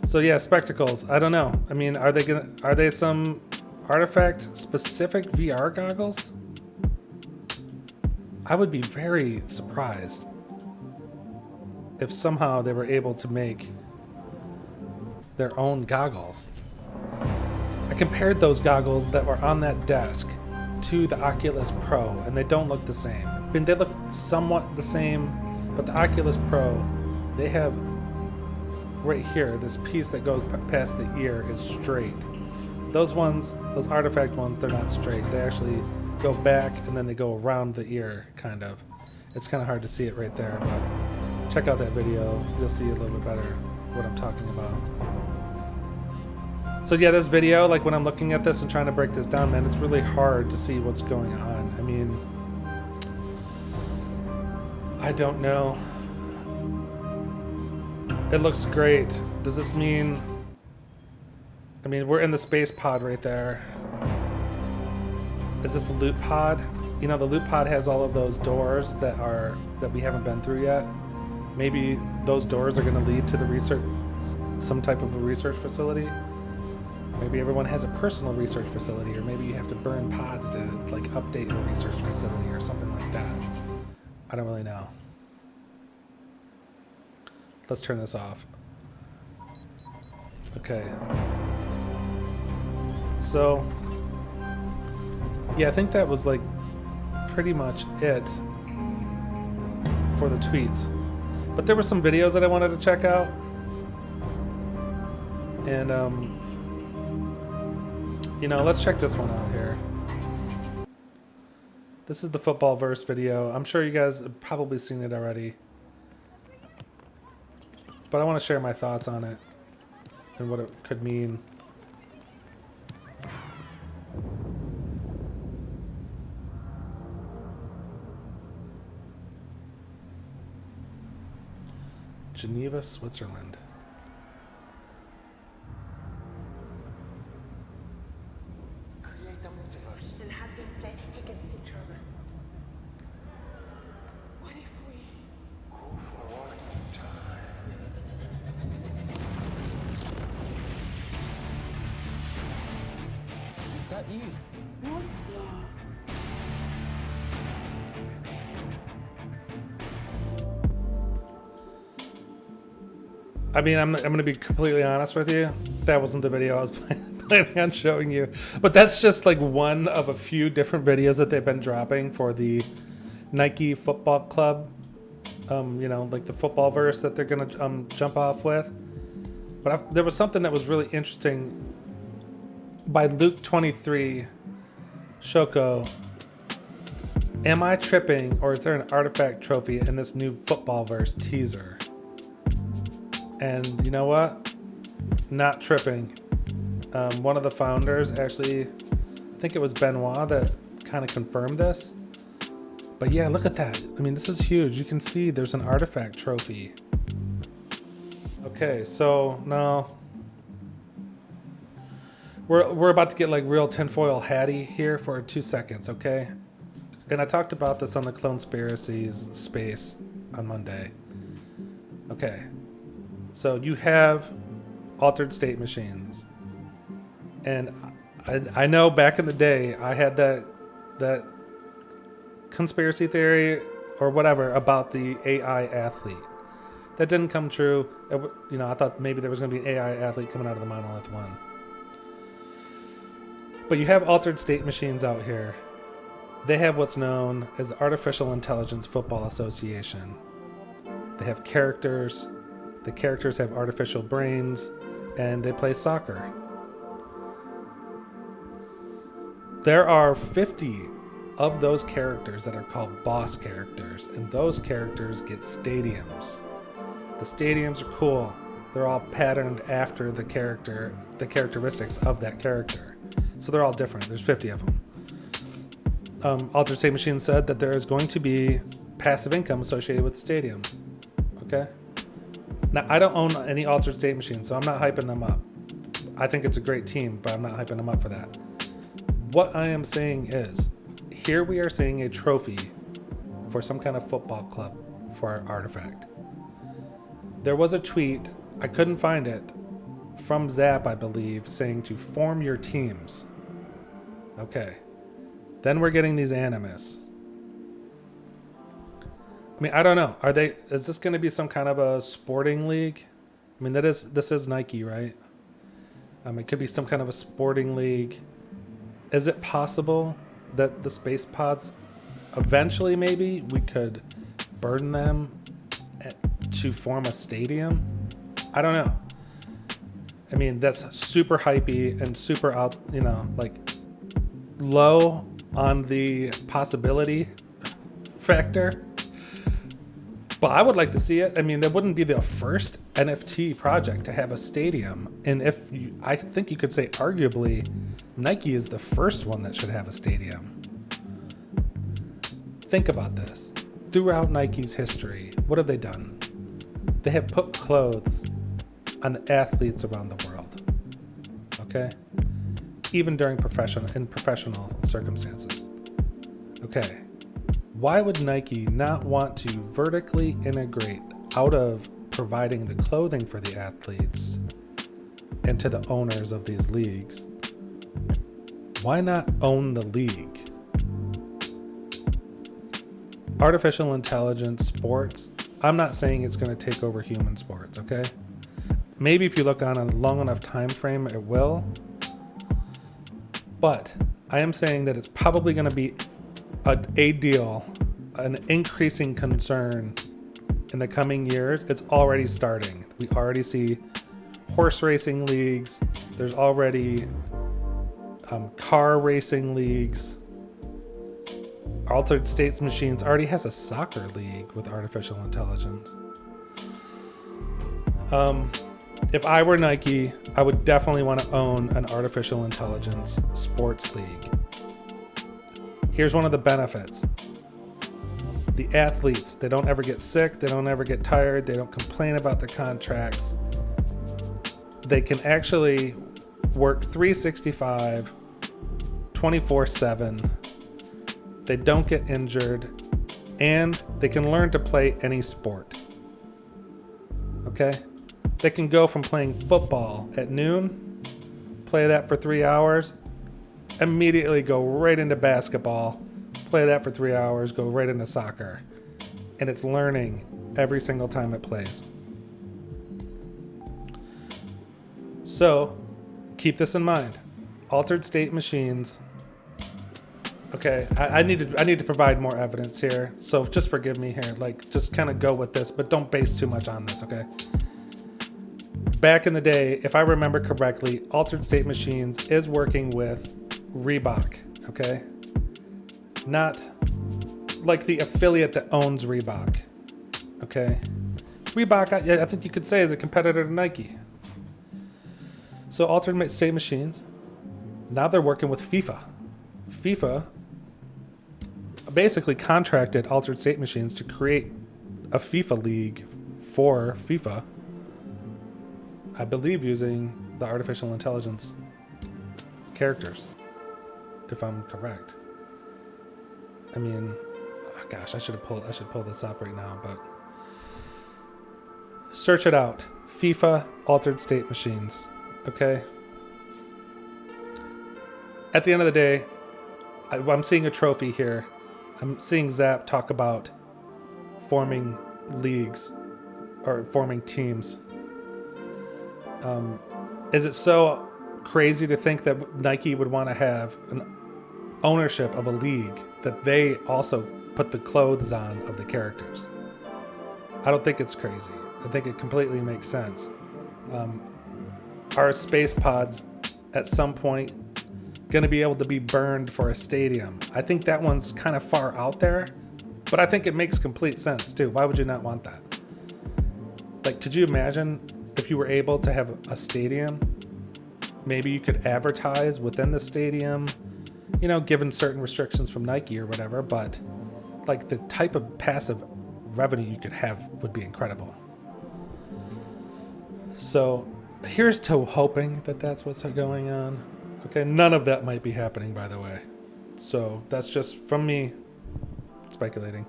So yeah, spectacles. I don't know. I mean, are they some artifact specific VR goggles? I would be very surprised if somehow they were able to make their own goggles. I compared those goggles that were on that desk to the Oculus Pro, and they don't look the same. I mean, they look somewhat the same, but the Oculus Pro, they have right here, this piece that goes past the ear is straight. Those ones, those artifact ones, they're not straight. They actually go back and then they go around the ear, kind of. It's kind of hard to see it right there, but check out that video. You'll see a little bit better what I'm talking about. So yeah, this video, like when I'm looking at this and trying to break this down, man, it's really hard to see what's going on. I mean, I don't know. It looks great. Does this mean... I mean, we're in the space pod right there. Is this the loot pod? You know, the loot pod has all of those doors that we haven't been through yet. Maybe those doors are going to lead to the research, some type of a research facility. Maybe everyone has a personal research facility, or maybe you have to burn pods to like update your research facility or something like that. I don't really know. Let's turn this off. Okay. So, yeah, I think that was like pretty much it for the tweets. But there were some videos that I wanted to check out. And, you know, let's check this one out here. This is the football verse video. I'm sure you guys have probably seen it already. But I want to share my thoughts on it and what it could mean. Geneva, Switzerland. Create a multiverse. And have them play against each other. What if we go forward in time? Is that you? what? I mean, I'm going to be completely honest with you. That wasn't the video I was planning on showing you. But that's just like one of a few different videos that they've been dropping for the Nike Football Club. You know, like the football verse that they're going to jump off with. But there was something that was really interesting by Luke 23 Shoko. Am I tripping, or is there an artifact trophy in this new football verse teaser? And you know what? Not tripping. One of the founders actually, I think it was Benoit, that kind of confirmed this. But yeah, look at that. I mean, this is huge. You can see there's an artifact trophy. Okay, so now we're about to get like real tinfoil hatty here for 2 seconds, okay? And I talked about this on the Clonspiracies space on Monday. Okay. So you have altered state machines, and I know back in the day I had that conspiracy theory or whatever about the AI athlete. That didn't come true. You know, I thought maybe there was going to be an AI athlete coming out of the Monolith One. But you have altered state machines out here. They have what's known as the Artificial Intelligence Football Association. They have characters. The characters have artificial brains, and they play soccer. There are 50 of those characters that are called boss characters, and those characters get stadiums. The stadiums are cool. They're all patterned after the characteristics of that character. So they're all different. There's 50 of them. Altered State Machine said that there is going to be passive income associated with the stadium. Okay? Now, I don't own any Altered State Machines, so I'm not hyping them up. I think it's a great team, but I'm not hyping them up for that. What I am saying is, here we are seeing a trophy for some kind of football club for our artifact. There was a tweet, I couldn't find it, from Zap, I believe, saying to form your teams. Okay. Then we're getting these Animus. I mean, I don't know. Is this going to be some kind of a sporting league? I mean, this is Nike, right? It could be some kind of a sporting league. Is it possible that the space pods, eventually maybe, we could burn them to form a stadium? I don't know. I mean, that's super hypey and super out, you know, like low on the possibility factor. But I would like to see it. I mean, that wouldn't be the first NFT project to have a stadium. And I think you could say arguably Nike is the first one that should have a stadium. Think about this. Throughout Nike's history, what have they done? They have put clothes on the athletes around the world. Okay? Even during professional circumstances. Okay. Why would Nike not want to vertically integrate out of providing the clothing for the athletes and to the owners of these leagues? Why not own the league? Artificial intelligence sports, I'm not saying it's going to take over human sports, okay? Maybe if you look on a long enough time frame, it will. But I am saying that it's probably going to be a deal, an increasing concern in the coming years. It's already starting. We already see horse racing leagues. There's already car racing leagues. Altered States Machines already has a soccer league with artificial intelligence. If I were Nike, I would definitely want to own an artificial intelligence sports league. Here's one of the benefits. The athletes, they don't ever get sick, they don't ever get tired, they don't complain about the contracts. They can actually work 365, 24/7. They don't get injured, and they can learn to play any sport. Okay? They can go from playing football at noon, play that for 3 hours, immediately go right into basketball, play that for 3 hours, go right into soccer. And it's learning every single time it plays. So, keep this in mind. Altered state machines. Okay, I need to provide more evidence here. So just forgive me here. Like, just kind of go with this, but don't base too much on this, okay? Back in the day, if I remember correctly, Altered State Machines is working with Reebok, okay? Not like the affiliate that owns Reebok, okay? Reebok, I think you could say, is a competitor to Nike. So Altered State Machines, now they're working with FIFA. FIFA basically contracted Altered State Machines to create a FIFA league for FIFA, I believe using the artificial intelligence characters, if I'm correct. I mean, oh gosh, I should pull this up right now, but search it out. FIFA Altered State Machines. Okay. At the end of the day, I'm seeing a trophy here. I'm seeing Zap talk about forming leagues or forming teams. Is it so crazy to think that Nike would want to have an ownership of a league that they also put the clothes on of the characters? I don't think it's crazy. I think it completely makes sense. Are space pods at some point going to be able to be burned for a stadium? I think that one's kind of far out there, but I think it makes complete sense too. Why would you not want that? Like, could you imagine if you were able to have a stadium? Maybe you could advertise within the stadium, you know, given certain restrictions from Nike or whatever, but like the type of passive revenue you could have would be incredible. So here's to hoping that that's what's going on. Okay, none of that might be happening, by the way. So that's just from me speculating.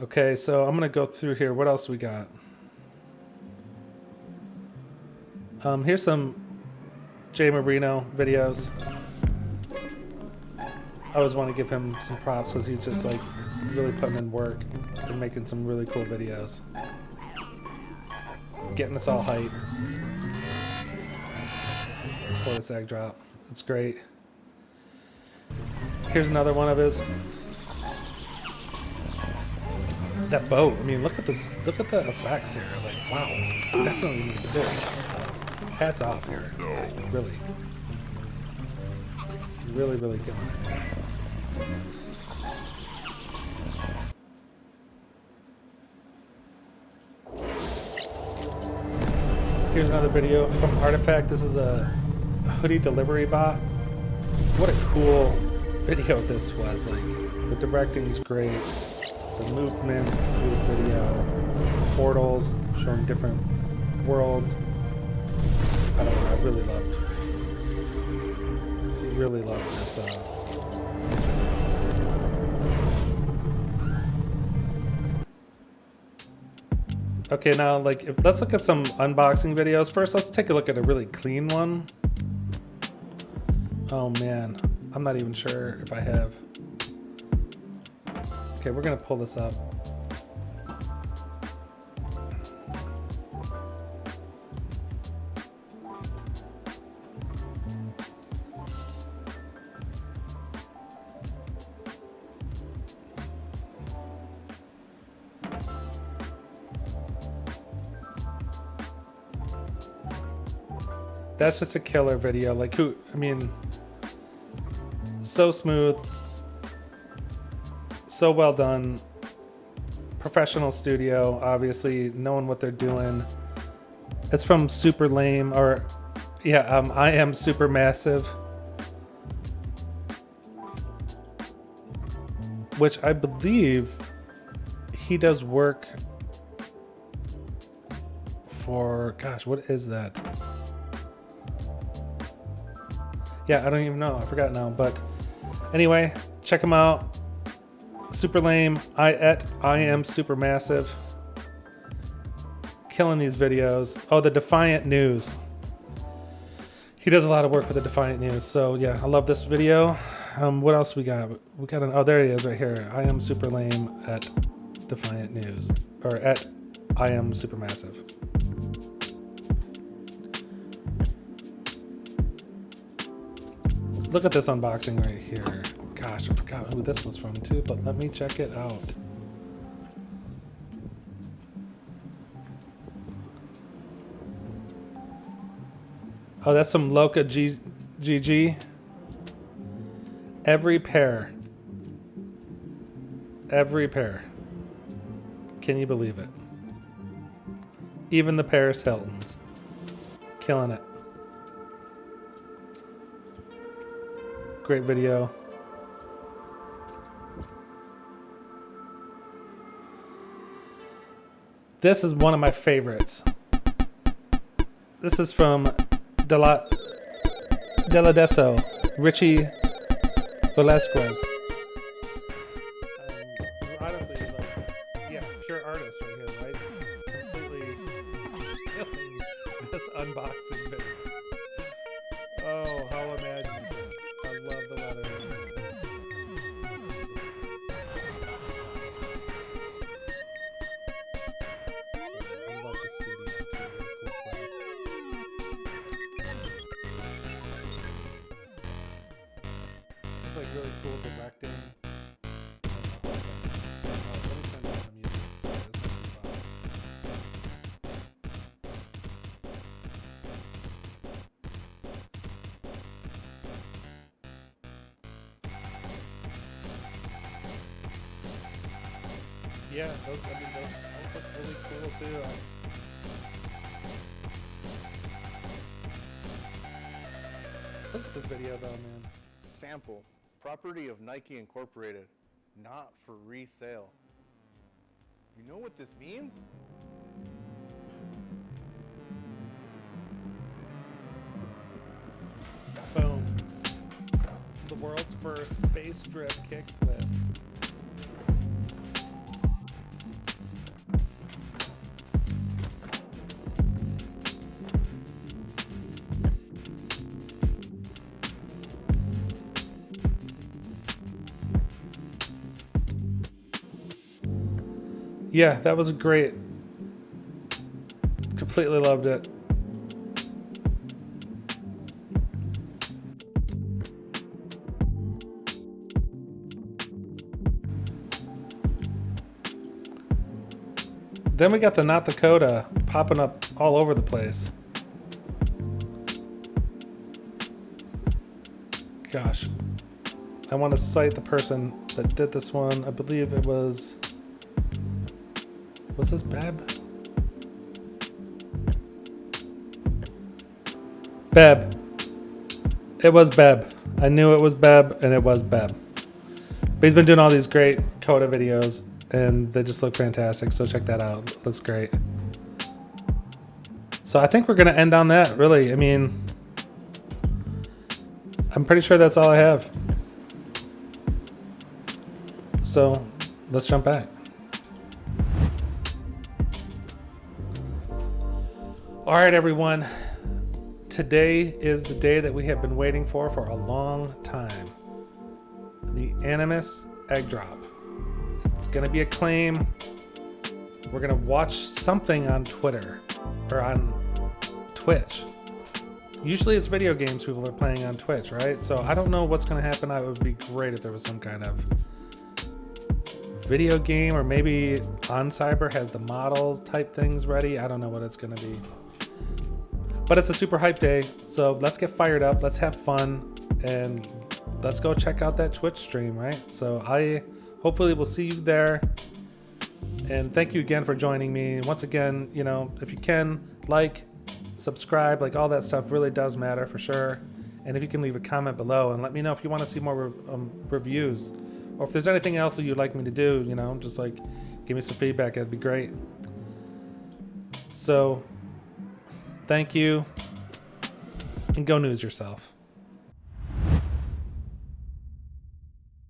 Okay, so I'm gonna go through here. What else we got? Here's some Jay Marino videos. I always want to give him some props because he's just like really putting in work and making some really cool videos. Getting us all hyped for this egg drop. It's great. Here's another one of his. That boat, I mean, look at this, look at the effects here. Like, wow, definitely need to do it. Hats off here. Really. Really, really killing it. Here's another video from Artifact. This is a hoodie delivery bot. What a cool video this was. Like, the directing is great. The movement through the video, portals showing different worlds. I don't know, I really loved this. Okay, now let's look at some unboxing videos. First, let's take a look at a really clean one. Oh man, I'm not even sure if I have. Okay, we're gonna pull this up. That's just a killer video. Like who? I mean, so smooth, so well done. Professional studio, obviously knowing what they're doing. It's from Super Lame, or yeah, I Am Super Massive, which I believe he does work for. Gosh, what is that? Yeah, I don't even know. I forgot now. But anyway, check him out. Super Lame. I Am Super Massive. Killing these videos. Oh, the Defiant News. He does a lot of work with the Defiant News. So yeah, I love this video. What else we got? We got an. Oh, there he is right here. I Am Super Lame at Defiant News, or at I Am Super Massive. Look at this unboxing right here. Gosh, I forgot who this was from too, but let me check it out. Oh, that's some Loca GG. Every pair. Every pair. Can you believe it? Even the Paris Hiltons. Killing it. Great video. This is one of my favorites. This is from Deladeso, Richie Velasquez. Honestly, like, yeah, pure artist right here, right? Completely killing this unboxing video. Oh, how imaginative. I love the letter. I love the studio too. Cool place. It's like really cool directing. Let me turn down the music. Sorry, this is fun. Yeah, those look really cool too. Look at this video though, man. Sample, property of Nike Incorporated, not for resale. You know what this means? Boom. The world's first bass drip kickflip. Yeah, that was great. Completely loved it. Then we got the Not Dakota popping up all over the place. Gosh. I want to cite the person that did this one. I believe it was... Was this Beb? Beb. It was Beb. I knew it was Beb, and it was Beb. But he's been doing all these great Coda videos, and they just look fantastic, so check that out. It looks great. So I think we're going to end on that, really. I mean, I'm pretty sure that's all I have. So let's jump back. All right, everyone. Today is the day that we have been waiting for a long time. The Animus egg drop. It's going to be a claim. We're going to watch something on Twitter or on Twitch. Usually it's video games people are playing on Twitch, right? So I don't know what's going to happen. It would be great if there was some kind of video game, or maybe On Cyber has the models type things ready. I don't know what it's going to be. But it's a super hype day, so let's get fired up. Let's have fun, and let's go check out that Twitch stream, right? So I hopefully will see you there. And thank you again for joining me. Once again, you know, if you can, like, subscribe, like all that stuff really does matter for sure. And if you can leave a comment below and let me know if you want to see more reviews, or if there's anything else that you'd like me to do, you know, just like give me some feedback. That'd be great. So thank you, and go news yourself.